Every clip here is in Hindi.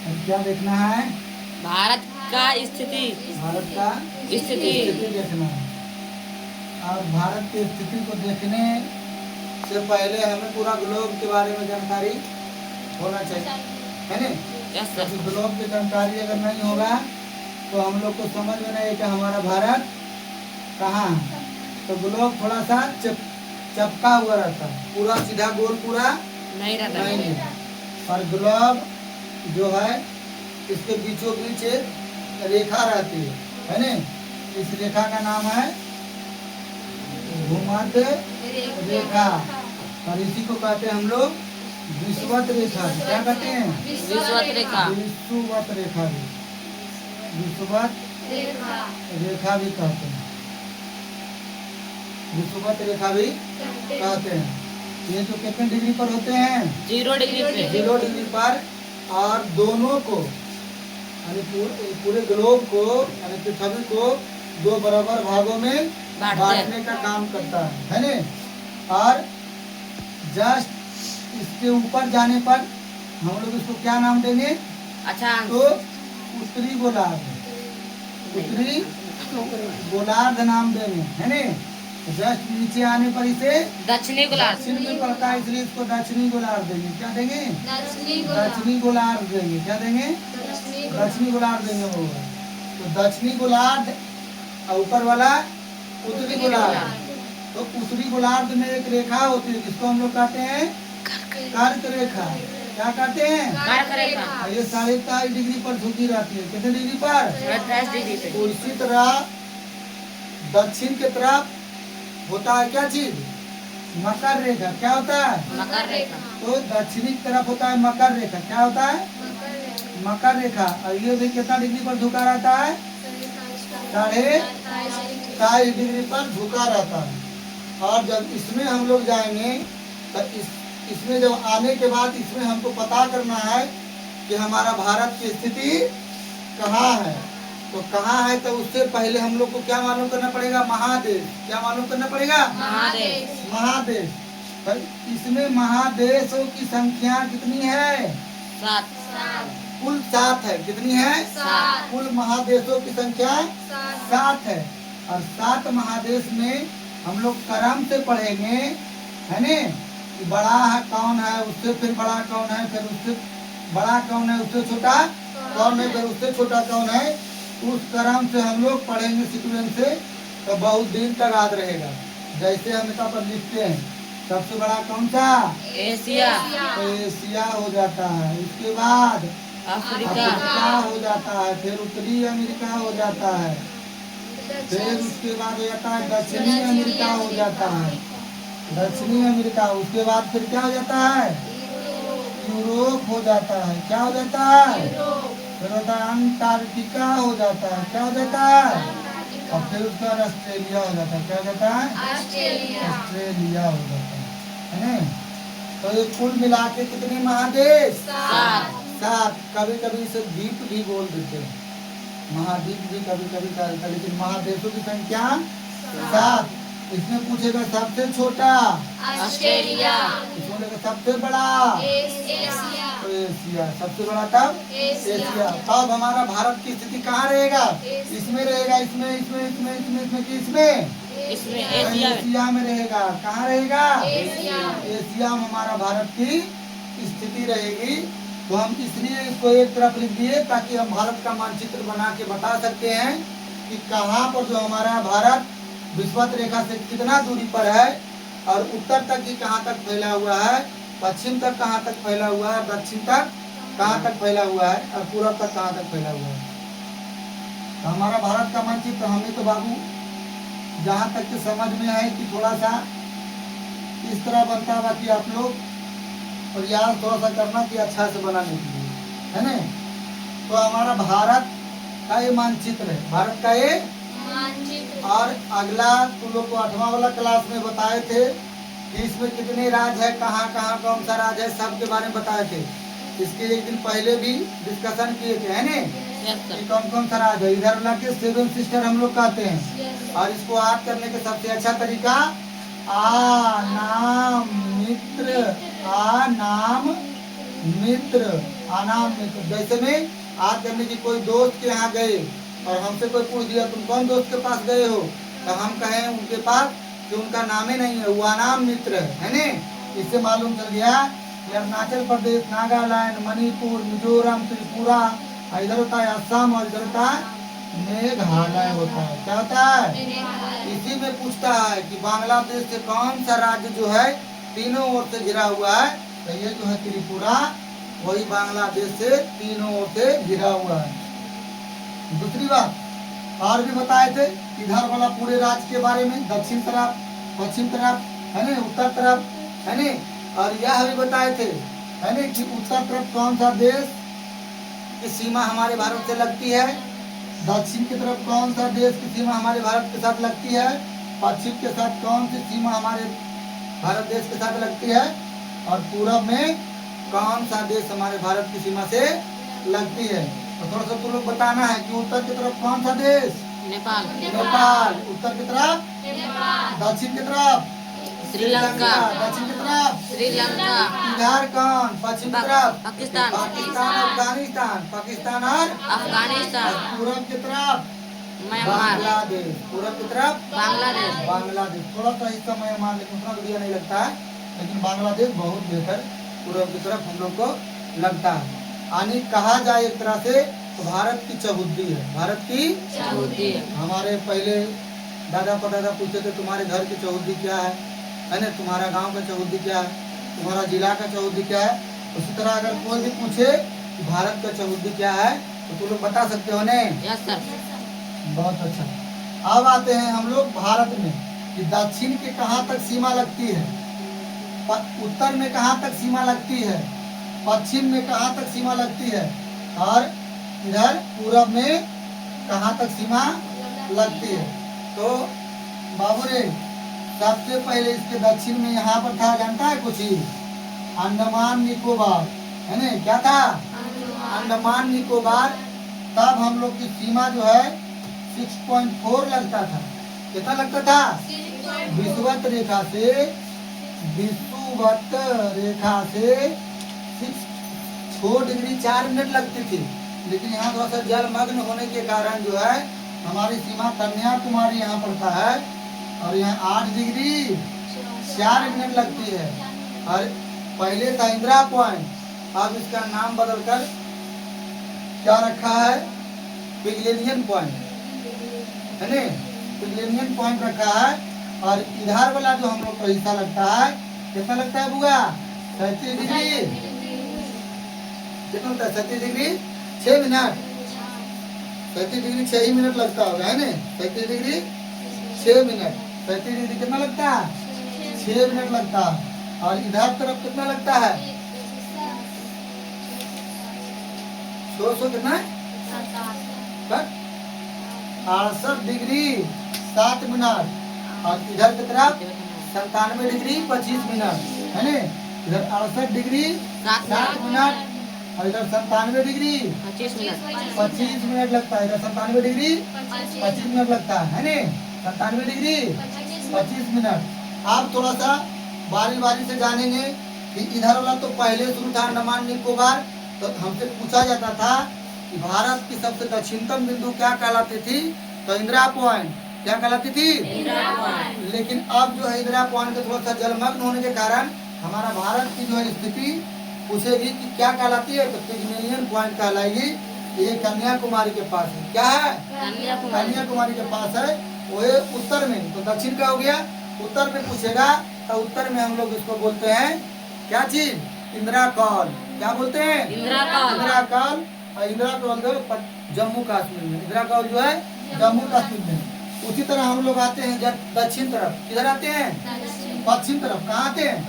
अब क्या देखना है? भारत का स्थिति। भारत का स्थिति। स्थिति देखना है। और भारत की स्थिति को देखने से पहले हमें पूरा ग्लोब के बारे में जानकारी होना चाहिए, है ना? यस क्योंकि सर। ग्लोब की जानकारी अगर नहीं होगा तो हम लोग को समझ में नहीं कि हमारा भारत कहाँ है। तो ग्लोब थोड़ा सा चपका हुआ रहता है, पूरा सीधा गोल पूरा नहीं रहता। नहीं है। और ग्लोब जो है इसके बीचों बीच एक रेखा रहती है ना? इस रेखा का नाम है भूमध्य रेखा। और इसी को कहते हैं हम लोग विषुवत रेखा। क्या कहते हैं? विषुवत रेखा। विषुवत रेखा भी, विषुवत रेखा भी कहते हैं, विषुवत रेखा भी कहते हैं। ये जो कितने डिग्री पर होते हैं? 0 डिग्री पे। 0 डिग्री पर। और दोनों को यानी पूरे ग्लोब को यानी पृथ्वी को दो बराबर भागों में बांटने का काम करता है ना? और जस्ट इसके ऊपर जाने पर हम लोग इसको क्या नाम देंगे? अच्छा। तो उत्तरी गोलार्ध, उत्तरी गोलार्ध नाम देंगे, है ना? जस्ट नीचे आने पर इसे दक्षिणी गोलार्ध। दक्षिण में पड़ता है, इसलिए इसको दक्षिणी गोलार्ध देंगे। क्या देंगे? दक्षिणी गोलार्ध देंगे। क्या देंगे? दक्षिणी गोलार्ध देंगे होगा। तो दक्षिणी गोलार्ध और ऊपर वाला उत्तरी गोलार्ध। तो उत्तरी गोलार्ध में एक रेखा होती है जिसको हम लोग कहते हैं कर्क रेखा। क्या कहते हैं? कर्क रेखा। और ये 23.5 डिग्री पर झुकी रहती है। कितने डिग्री पर? 23 डिग्री पे। तो इसी तरह दक्षिण की तरफ होता है क्या चीज? मकर रेखा। क्या होता है? मकर रेखा। तो दक्षिणी की तरफ होता है मकर रेखा। क्या होता है? मकर रेखा। और ये भी कितना डिग्री पर झुका रहता है? 23.5 डिग्री पर झुका रहता है। और जब इसमें हम लोग जाएंगे तो इसमें जब आने के बाद इसमें हमको पता करना है कि हमारा भारत की स्थिति कहाँ है। तो कहाँ है तो उससे पहले हम लोग को क्या मालूम करना पड़ेगा? महादेश। क्या मालूम करना पड़ेगा? महादेश। महादेश। तो इसमें महादेशों की संख्या कितनी है? 7। कुल 7 है। कितनी है? 7। कुल महादेशों की संख्या 7 है। और 7 महादेश में हम लोग क्रम से पढ़ेंगे, है ने? बड़ा है कौन है, उससे फिर बड़ा कौन है, फिर उससे बड़ा कौन है, उससे छोटा कौन है, फिर उससे छोटा कौन है। उस क्रम से हम लोग पढ़ेंगे सीक्वेंस से, तो बहुत दिन तक याद रहेगा। जैसे हम यहाँ पर लिखते हैं सबसे बड़ा कौन सा? एशिया। तो एशिया हो जाता है। उसके बाद अफ्रीका हो जाता है, फिर उत्तरी अमेरिका हो जाता है, फिर उसके बाद हो जाता है दक्षिणी अमेरिका हो जाता है, दक्षिणी अमेरिका। उसके बाद फिर क्या हो जाता है? यूरोप हो जाता है। क्या हो जाता है? फिर होता है अंटार्कटिका हो जाता है। क्या हो जाता है? और फिर उसके बाद ऑस्ट्रेलिया हो जाता है। क्या हो जाता है? ऑस्ट्रेलिया हो जाता है ना? तो ये कुल मिला के कितने महादेश? 7। कभी कभी इसे द्वीप भी बोल देते हैं, महाद्वीप भी कभी कभी कहते हैं, लेकिन महादेशों की संख्या 7। इसमें पूछेगा सबसे छोटा ऑस्ट्रेलिया। इसमें लेगा सबसे बड़ा तो एशिया। सबसे बड़ा तब एशिया। तब हमारा भारत की स्थिति कहाँ रहेगा? इसमें रहेगा, इसमें इसमें इसमें इसमें इसमें कि इसमें एशिया में रहेगा। कहाँ रहेगा? एशिया में हमारा भारत की स्थिति रहेगी। तो हम इसलिए इसको एक तरफ लिख दिए ताकि हम भारत का मानचित्र बना के बता सकते हैं कि कहाँ पर जो हमारा भारत विषुवत रेखा से कितना दूरी पर है, और उत्तर तक ही कहाँ तक फैला हुआ है, पश्चिम तक कहाँ तक फैला हुआ है, दक्षिण तक कहाँ तक फैला हुआ है, और पूरब तक कहाँ तक फैला हुआ है। तो हमारा भारत का मानचित्र हमें तो बाबू जहाँ तक के समझ में है कि थोड़ा सा इस तरह बनता है, कि आप लोग प्रयास थोड़ा सा करना कि अच्छा से बनाने के लिए, है ना? तो हमारा भारत का ये मानचित्र है, भारत का ये मानचित्र। और अगला तुम लोग को 8वां वाला क्लास में बताए थे कि इसमें कितने राज्य है, कहाँ कहाँ कौन सा राज्य है, सब के बारे में बताए थे। इसके एक दिन पहले भी डिस्कशन किए थे, है ना? कि कौन कौन सा राज्य है। इधर वाला के 7 सिस्टर हम लोग कहते हैं। और इसको याद करने का सबसे अच्छा तरीका आ नाम मित्र, आ नाम मित्र, अनाम मित्र। जैसे में आज करने की कोई दोस्त के यहाँ गए और हमसे कोई पूछ दिया तुम कौन दोस्त के पास गए हो, तो हम कहें उनके पास कि उनका नाम ही नहीं है, वो अनाम मित्र है ने। इससे मालूम चल गया कि अरुणाचल प्रदेश, नागालैंड, मणिपुर, मिजोरम, त्रिपुरा, इधर होता है असम और इधर होता है मेघालय होता है। क्या होता है? इसी में पूछता है कि बांग्लादेश से कौन सा राज्य जो है तीनों ओर से घिरा हुआ है, तो ये जो है त्रिपुरा, वही बांग्लादेश से तीनों ओर से घिरा हुआ है। दूसरी बात और भी बताए थे इधर वाला पूरे राज्य के बारे में, दक्षिण तरफ, पश्चिम तरफ है ना, उत्तर तरफ है ना। और यह भी बताए थे है ना कि उत्तर तरफ कौन सा देश की सीमा हमारे भारत से लगती है, दक्षिण की तरफ कौन सा देश की सीमा हमारे भारत के साथ लगती है, पश्चिम के साथ कौन सी सीमा हमारे भारत देश के साथ लगती है, और पूरब में कौन सा देश हमारे भारत की सीमा से लगती है। तो थोड़ा सा तुम लोग बताना है कि उत्तर की तरफ कौन सा देश, नेपाल, नेपाल, उत्तर की तरफ, दक्षिण की तरफ श्रीलंका, दक्षिण की तरफ श्रीलंका, इधर कौन, पश्चिम की तरफ पाकिस्तान, पाकिस्तान, अफगानिस्तान, पाकिस्तान और अफगानिस्तान, पूरब की तरफ म्यांमार, बांग्लादेश, पूरब की तरफ बांग्लादेश, बांग्लादेश। थोड़ा सा हिस्सा म्यांमार, लेकिन उतना तो दिया नहीं लगता है, लेकिन बांग्लादेश बहुत बेहतर पूरब की तरफ हम लोग को लगता है। यानी कहा जाए एक तरह से तो भारत की चहुद्दी है, भारत की सऊदी, हमारे पहले दादा परदादा पूछते थे तुम्हारे घर की चहुद्दी क्या है ना, तुम्हारा गांव का चहुद्दी क्या है, तुम्हारा जिला का चहुद्दी क्या है। उसी तरह अगर कोई भी पूछे कि भारत का चहुद्दी क्या है तो तुम लोग बता सकते हो ने। यस सर, बहुत अच्छा। अब आते हैं हम लोग भारत में कि दक्षिण के कहाँ तक सीमा लगती है, उत्तर में कहाँ तक सीमा लगती है, पश्चिम में कहाँ तक सीमा लगती है, और इधर पूरब में कहाँ तक सीमा लगती है। तो बाबू रे सबसे पहले इसके दक्षिण में यहाँ पर था, जानता है कुछ ही, अंडमान निकोबार है ना। क्या था? अंडमान निकोबार। तब हम लोग की सीमा जो है 6.4 लगता था। कितना लगता था? विषुवत रेखा से, विषुवत रेखा से 6 डिग्री 4 मिनट लगती थी। लेकिन यहाँ थोड़ा सा जलमग्न होने के कारण जो है हमारी सीमा कन्याकुमारी यहाँ पड़ता है और यहाँ 8 डिग्री 4 मिनट लगती है। और पहले था इंदिरा पॉइंट, अब इसका नाम बदलकर क्या रखा है, पिगलेनियन पॉइंट है ना, पिगलेनियन पॉइंट रखा है। और इधर वाला जो हम लोग का हिस्सा लगता है, कितना लगता है बुआ? 37 डिग्री, कितना लगता है? 37 डिग्री 6 मिनट, 37 डिग्री 6 ही मिनट लगता होगा है ना, 37 डिग्री 6 मिनट, 37 डिग्री कितना लगता है? 6 मिनट लगता है। और इधर तरफ कितना लगता है? 200 कितना है? 68 डिग्री 7 मिनट। और इधर की तरफ 97 डिग्री 25 मिनट है ना। इधर 68 डिग्री 7 मिनट और इधर 97 डिग्री 25 मिनट, 25 मिनट लगता है। इधर 97 डिग्री 25 मिनट लगता है ना, 97 डिग्री 25 मिनट। आप थोड़ा सा बारी बारी से जानेंगे कि इधर वाला तो पहले शुरू था अंडमान निकोबार। तो हमसे पूछा जाता था कि भारत की सबसे दक्षिणतम बिंदु क्या कहलाती थी, तो इंदिरा पॉइंट क्या कहलाती थी, इंदिरा पॉइंट। लेकिन अब जो है इंदिरा पॉइंट का थोड़ा सा जलमग्न होने के कारण हमारा भारत की जो है स्थिति पूछेगी कि क्या कहलाती है, तो पिगमेलियन पॉइंट कहलाएगी। ये कन्याकुमारी के पास है। क्या है? कन्याकुमारी के पास है, वो है उत्तर में। तो दक्षिण का हो गया, उत्तर में पूछेगा तो उत्तर में हम लोग इसको बोलते हैं क्या चीज, इंदिरा कॉल। क्या बोलते हैं? इंदिरा कॉल। इंदिरा कॉल। और इंदिरा कॉल जो जम्मू कश्मीर में, इंदिरा कॉल जो है जम्मू कश्मीर में। उसी तरह हम लोग आते हैं जब दक्षिण तरफ, किधर आते हैं? पश्चिम तरफ। कहाँ आते हैं?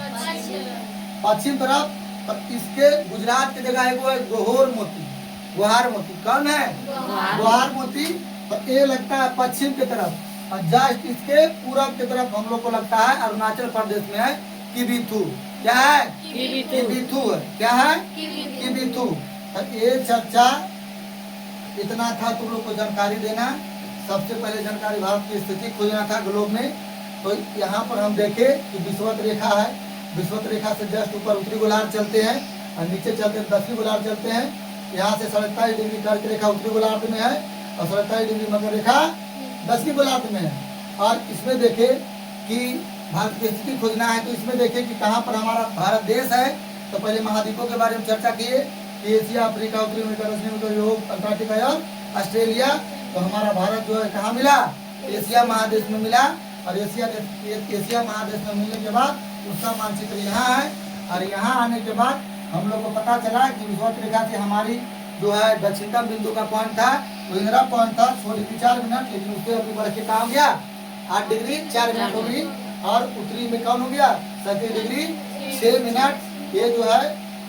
पश्चिम तरफ। तो इसके गुजरात की जगह है वो है गोहर मोती, गुहार मोती। कौन है? गुहार मोती। तो ये लगता है पश्चिम की तरफ। और जस्ट इसके पूरब की तरफ हम लोग को लगता है अरुणाचल प्रदेश में है किबिथु। क्या है? किबिथु है। क्या है? किबिथु। तो ये चर्चा इतना था तुम लोग को जानकारी देना। सबसे पहले जानकारी भारत की स्थिति खोजना था ग्लोब में। तो यहाँ पर हम देखे कि विषुवत रेखा है, विषुवत रेखा से जस्ट ऊपर उत्तरी गोलार्ध चलते हैं और नीचे चलते हैं 10वीं गोलार्ध चलते हैं। यहाँ से 27 डिग्री कर्क रेखा उत्तरी गोलार्ध में है और 27 डिग्री मकर रेखा 10वीं गोलार्ध में है। और इसमें देखे कि भारत की स्थिति खोजना है तो इसमें देखे कि कहाँ पर हमारा भारत देश है। तो पहले महाद्वीपों के बारे में चर्चा किए कि एशिया, अफ्रीका, उत्तरी अमेरिका, दक्षिण अमेरिका, यूरोप, अंटार्कटिका और ऑस्ट्रेलिया। तो हमारा भारत जो है कहाँ मिला? एशिया महादेश में मिला। और एशिया महादेश में मिलने के बाद उसका मानचित्र यहाँ है। और यहाँ आने के बाद हम लोग को पता चला कि विषुवत रेखा से हमारी जो है दक्षिणतम बिंदु का पॉइंट था वो इंदिरा पॉइंट था 16 डिग्री 4 मिनट, लेकिन उससे अभी बढ़ के कहाँ हो गया 8 डिग्री 4 मिनट हो गई। और उत्तरी में कौन हो गया 37 डिग्री 6 मिनट। ये जो है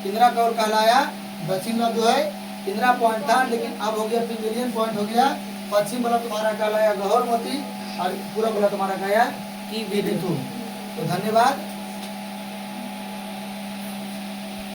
इंदिरा कौर कहलाया। दक्षिण में जो है इंदिरा पॉइंट था, लेकिन अब हो गया पिविलियन पॉइंट हो गया। पश्चिम वाला तुम्हारा कहलाया गौहर मोती और पूरा वाला तुम्हारा कहलाया की विदितु। तो धन्यवाद।